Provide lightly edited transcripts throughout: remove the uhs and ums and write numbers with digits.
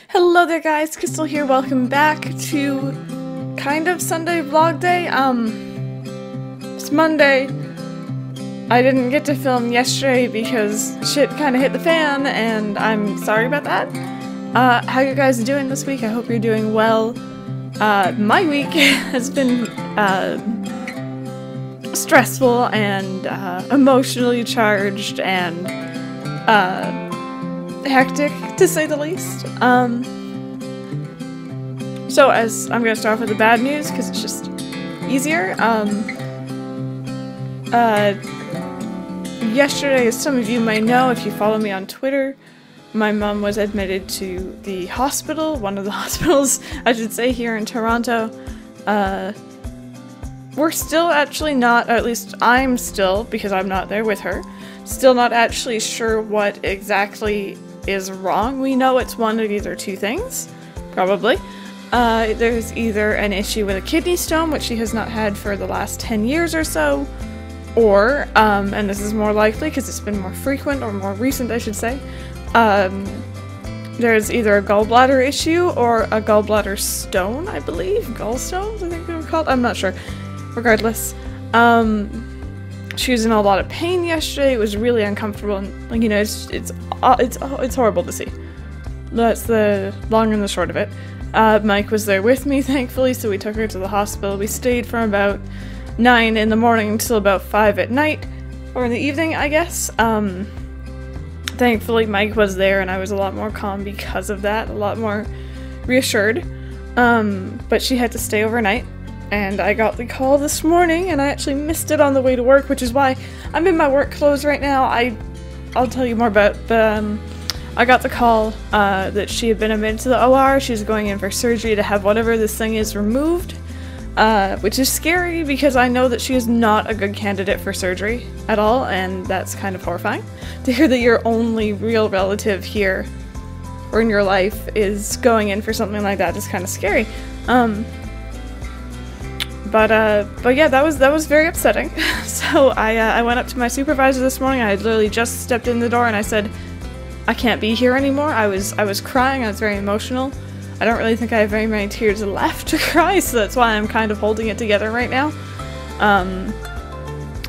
Hello there guys, Crystal here, welcome back to kind of Sunday vlog day. It's Monday. I didn't get to film yesterday because shit kind of hit the fan and I'm sorry about that. How you guys doing this week? I hope you're doing well. My week has been stressful and emotionally charged and hectic, to say the least. So as I'm gonna start off with the bad news because it's just easier. Yesterday, as some of you may know if you follow me on Twitter, my mom was admitted to the hospital, one of the hospitals, I should say, here in Toronto. We're still actually not, or at least I'm still, because I'm not there with her, still not actually sure what exactly is wrong. We know it's one of either two things, probably. There's either an issue with a kidney stone, which she has not had for the last 10 years or so, or, and this is more likely because it's been more frequent, or more recent I should say, there's either a gallbladder issue or a gallbladder stone, I believe. Gallstones, I think they were called? I'm not sure. Regardless, she was in a lot of pain yesterday. It was really uncomfortable, and like, you know, it's horrible to see. That's the long and the short of it. Mike was there with me, thankfully, so we took her to the hospital. We stayed from about 9 in the morning until about 5 at night, or in the evening, I guess. Thankfully, Mike was there, and I was a lot more calm because of that, a lot more reassured. But she had to stay overnight. And I got the call this morning, and I actually missed it on the way to work, which is why I'm in my work clothes right now. I'll tell you more about, but I got the call that she had been admitted to the OR. She's going in for surgery to have whatever this thing is removed, which is scary because I know that she is not a good candidate for surgery at all, and that's kind of horrifying. To hear that your only real relative here or in your life is going in for something like that is kind of scary. But yeah, that was very upsetting. So I went up to my supervisor this morning. I had literally just stepped in the door and I said, I can't be here anymore. I was crying. I was very emotional. I don't really think I have very many tears left to cry, so that's why I'm kind of holding it together right now.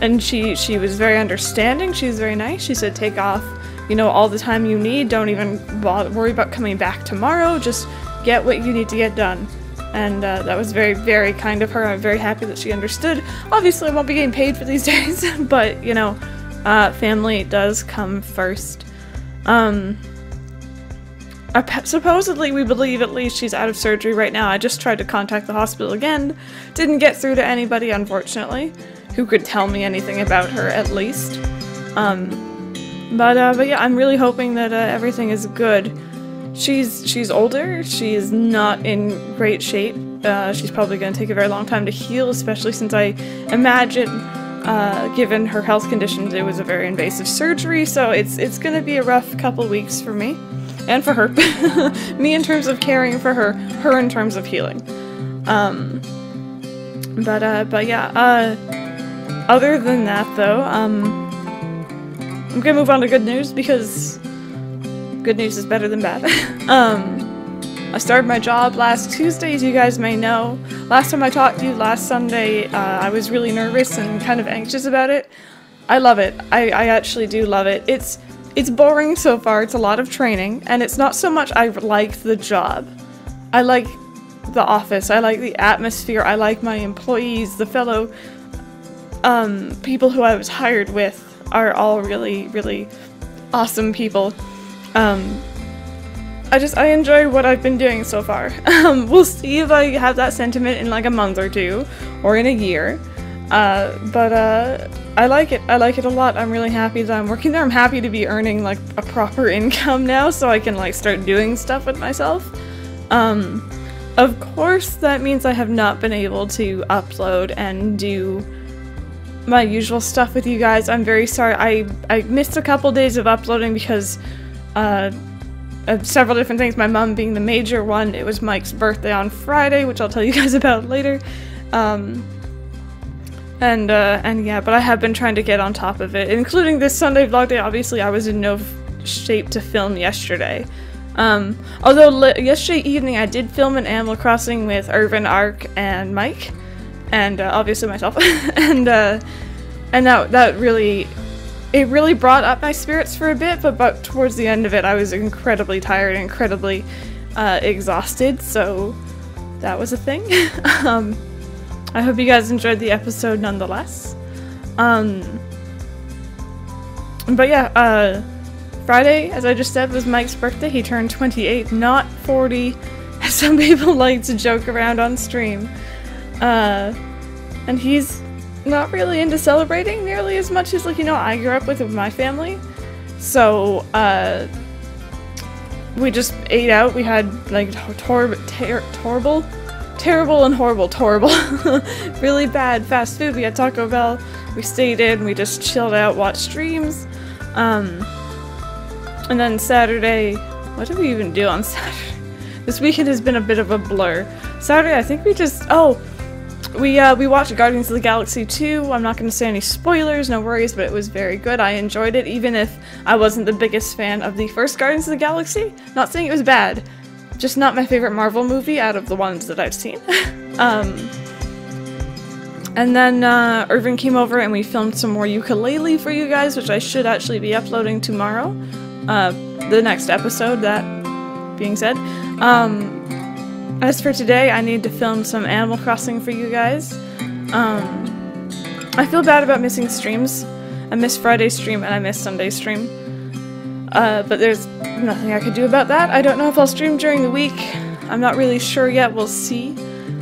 And she was very understanding. She was very nice. She said, take off, you know, all the time you need. Don't even worry about coming back tomorrow. Just get what you need to get done. And that was very, very kind of her. I'm very happy that she understood. Obviously, I won't be getting paid for these days, but, you know, family does come first. Supposedly, we believe at least she's out of surgery right now. I just tried to contact the hospital again. Didn't get through to anybody, unfortunately, who could tell me anything about her, at least. But yeah, I'm really hoping that everything is good. She's older, she's not in great shape. She's probably going to take a very long time to heal, especially since I imagine, given her health conditions, it was a very invasive surgery, so it's going to be a rough couple weeks for me. And for her. Me in terms of caring for her, her in terms of healing. But yeah, other than that though, I'm going to move on to good news because good news is better than bad. I started my job last Tuesday, as you guys may know. Last time I talked to you, last Sunday, I was really nervous and kind of anxious about it. I love it. I actually do love it. It's boring so far. It's a lot of training, and it's not so much I like the job. I like the office. I like the atmosphere. I like my employees. The fellow people who I was hired with are all really, really awesome people. I enjoy what I've been doing so far. We'll see if I have that sentiment in like a month or two, or in a year. But I like it. I like it a lot. I'm really happy that I'm working there. I'm happy to be earning like a proper income now, so I can like start doing stuff with myself. Of course, that means I have not been able to upload and do my usual stuff with you guys. I'm very sorry. I missed a couple days of uploading because of several different things, my mom being the major one. It was Mike's birthday on Friday, which I'll tell you guys about later. And yeah, but I have been trying to get on top of it, including this Sunday vlog day. Obviously, I was in no shape to film yesterday. Although yesterday evening I did film an Animal Crossing with Irvin, Ark, and Mike, and obviously myself, and that really, it really brought up my spirits for a bit, but towards the end of it I was incredibly tired and incredibly exhausted, so that was a thing. I hope you guys enjoyed the episode nonetheless. But yeah, Friday, as I just said, was Mike's birthday. He turned 28, not 40, as some people like to joke around on stream. And he's not really into celebrating nearly as much as, like, you know, I grew up with my family. So, we just ate out. We had, like, terrible and horrible, really bad fast food. We had Taco Bell. We stayed in. We just chilled out, watched streams. And then Saturday, what did we even do on Saturday? This weekend has been a bit of a blur. Saturday, I think we just, we watched Guardians of the Galaxy 2. I'm not going to say any spoilers, no worries, but it was very good. I enjoyed it, even if I wasn't the biggest fan of the first Guardians of the Galaxy. Not saying it was bad, just not my favorite Marvel movie out of the ones that I've seen. And then Irvin came over and we filmed some more ukulele for you guys, which I should actually be uploading tomorrow. The next episode, that being said. As for today, I need to film some Animal Crossing for you guys. I feel bad about missing streams. I missed Friday's stream and I missed Sunday's stream. But there's nothing I could do about that. I don't know if I'll stream during the week. I'm not really sure yet, we'll see.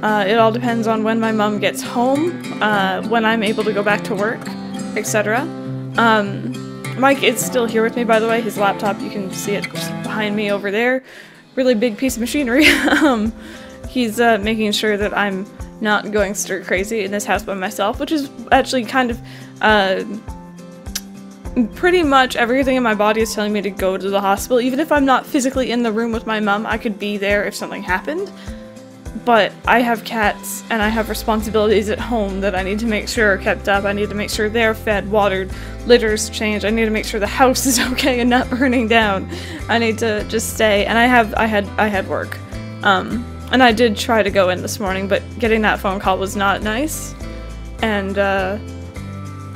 It all depends on when my mom gets home, when I'm able to go back to work, etc. Mike is still here with me, by the way. His laptop, you can see it just behind me over there. Really big piece of machinery. He's making sure that I'm not going stir crazy in this house by myself, which is actually kind of pretty much everything in my body is telling me to go to the hospital. Even if I'm not physically in the room with my mom, I could be there if something happened. But I have cats and I have responsibilities at home that I need to make sure are kept up. I need to make sure they're fed, watered, litters changed. I need to make sure the house is okay and not burning down. I need to just stay. And I had work. And I did try to go in this morning, but getting that phone call was not nice. And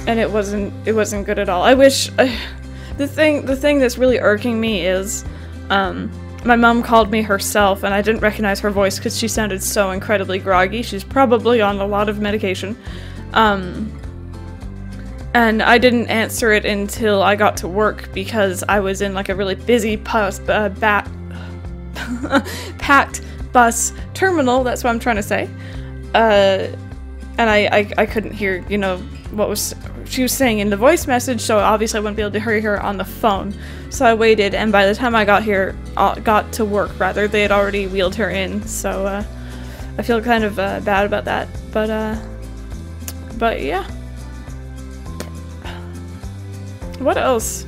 it wasn't good at all. I wish the thing that's really irking me is my mom called me herself and I didn't recognize her voice because she sounded so incredibly groggy. She's probably on a lot of medication. And I didn't answer it until I got to work because I was in like a really busy packed bus terminal, that's what I'm trying to say. And I couldn't hear, you know, what she was saying in the voice message, so obviously I wouldn't be able to hear her on the phone. So I waited, and by the time I got to work rather, they had already wheeled her in, so I feel kind of bad about that, but yeah. What else?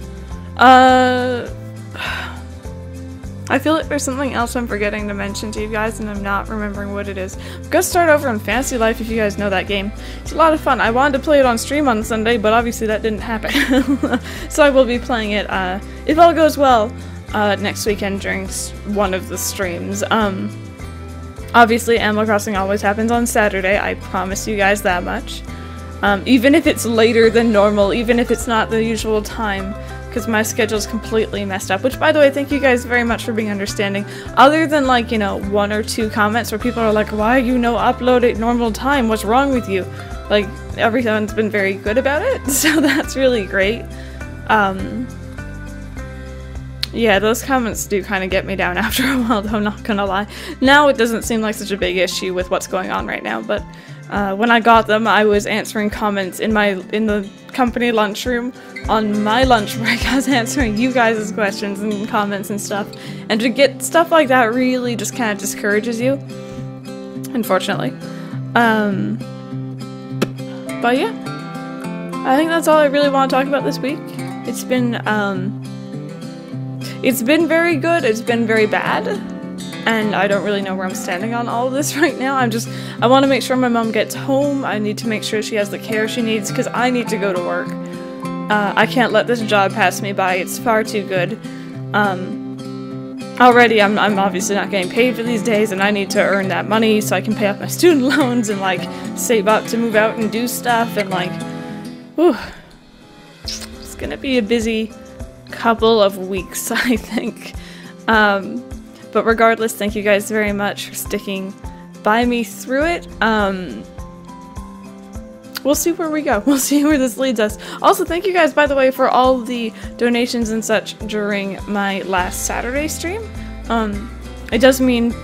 I feel like there's something else I'm forgetting to mention to you guys and I'm not remembering what it is. I'm gonna start over on Fantasy Life if you guys know that game. It's a lot of fun. I wanted to play it on stream on Sunday, but obviously that didn't happen. So I will be playing it, if all goes well, next weekend during one of the streams. Obviously Animal Crossing always happens on Saturday, I promise you guys that much. Even if it's later than normal, even if it's not the usual time, because my schedule's completely messed up, which, by the way, thank you guys very much for being understanding. Other than, like, you know, 1 or 2 comments where people are like, why you no upload at normal time, what's wrong with you? Like, everyone's been very good about it, so that's really great. Yeah, those comments do kind of get me down after a while, though, I'm not gonna lie. Now it doesn't seem like such a big issue with what's going on right now, but when I got them, I was answering comments in the company lunchroom on my lunch break. I was answering you guys' questions and comments and stuff, and to get stuff like that really just kind of discourages you, unfortunately. But yeah, I think that's all I really want to talk about this week. It's been very good, it's been very bad, and I don't really know where I'm standing on all of this right now. I want to make sure my mom gets home. I need to make sure she has the care she needs because I need to go to work. I can't let this job pass me by. It's far too good. already I'm obviously not getting paid for these days, and I need to earn that money so I can pay off my student loans and like save up to move out and do stuff, and like, whew, it's gonna be a busy couple of weeks, I think. But regardless, thank you guys very much for sticking by me through it. We'll see where we go. We'll see where this leads us. Also, thank you guys, by the way, for all the donations and such during my last Saturday stream. It does mean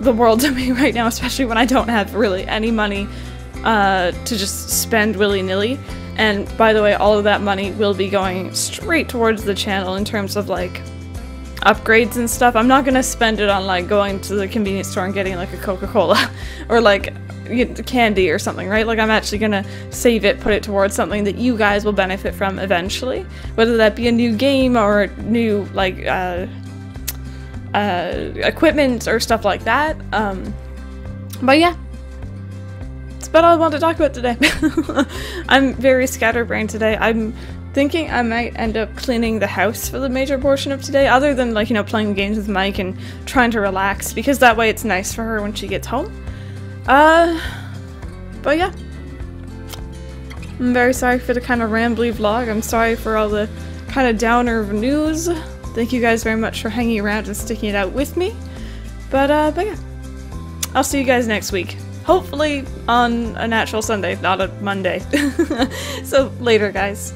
the world to me right now, especially when I don't have really any money to just spend willy-nilly. And by the way, all of that money will be going straight towards the channel in terms of like upgrades and stuff. I'm not gonna spend it on like going to the convenience store and getting like a Coca-Cola or like candy or something, right? Like I'm actually gonna save it, put it towards something that you guys will benefit from eventually, whether that be a new game or new like equipment or stuff like that. But yeah, that's about all I want to talk about today. I'm very scatterbrained today. I'm thinking I might end up cleaning the house for the major portion of today, other than like, you know, playing games with Mike and trying to relax, because that way it's nice for her when she gets home. But yeah, I'm very sorry for the kind of rambly vlog. I'm sorry for all the kind of downer news. Thank you guys very much for hanging around and sticking it out with me. But yeah, I'll see you guys next week. Hopefully on a natural Sunday, not a Monday. So later, guys.